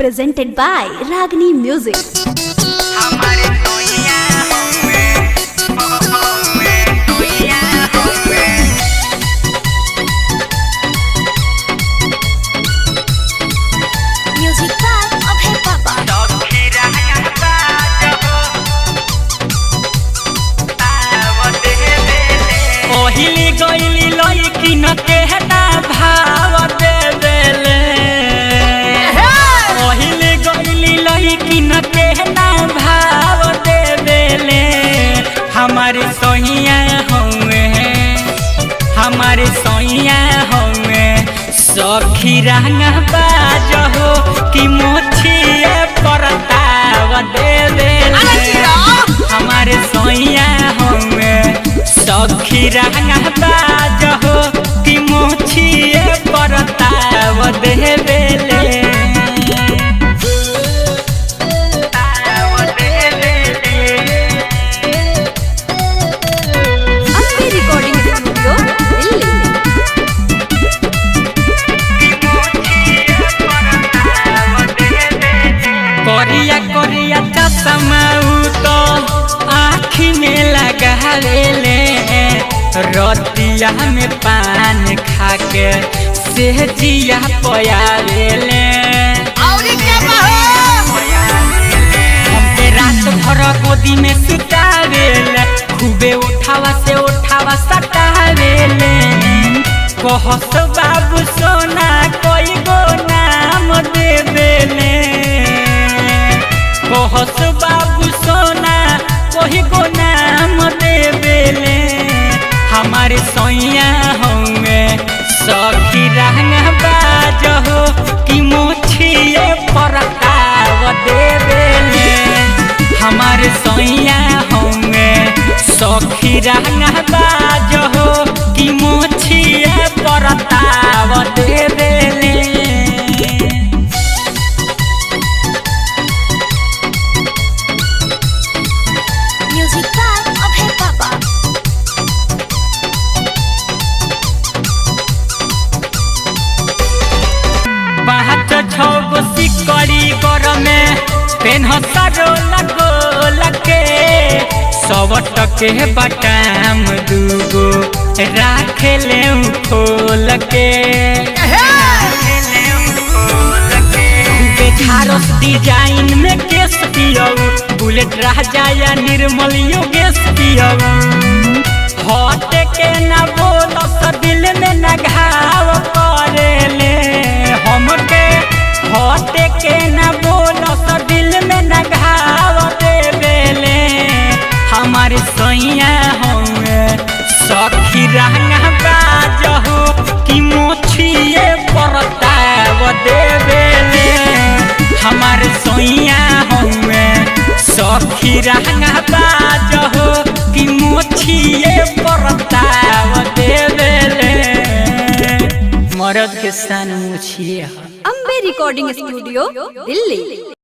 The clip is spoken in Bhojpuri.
presented by Ragini Music. Music by Abhay Papa. ओहिली गईली लईकी न केहना भाव देवेले ओहिली गईली लईकी न केहना भाव देवेले हमारे सोहिया होवे हमारे सोहिया होवे सखी रंग बाज हो कि मोछिए परताव देवेले हमारे सोहिया होवे सखी रंग बाज हो कि मोछिए परताव देवेले Abhay Recording Studio, Delhi. करिया करिया चश्मा तो आँखी में लगावेले रतिया में पान खाके सेहजिया पयावेले हमके रात भर गोदी में सुतावेले खूबे उठावा से उठावा सटावेले कहस बाबू सोना कोई गो नाम देवेले कहस बाबू सोना कोई गो नाम देवेले हमारे सोइया होंगे सखी रंग बाज हो कि मोछिए परताव देवेले हमारे सोइया होंगे सखी रंग बाज हो कि मोछिए परताव देवेले Music by Abhay Papa. पाँच छो गो सिकड़ी कर में पेन सरो लगो लगे सब टके बटाम दूगो राख ले खोल के बेचारस डिजाइन में केस पियो बुलेट राजा या निर्मल योगेश पियो हट के ना बोल दिल में ना घाव करेले हमके हट के ना बोल दिल में ना घाव देवेले हमारे सैया होंगे सखी रंग बाज हो कि मोछिए परताव देवेले हमारे सैया होंगे सखी रंग बाज हो कि मोछिए परताव देवेले मर्द के सन मोछिए Abhay Recording Studio, Delhi.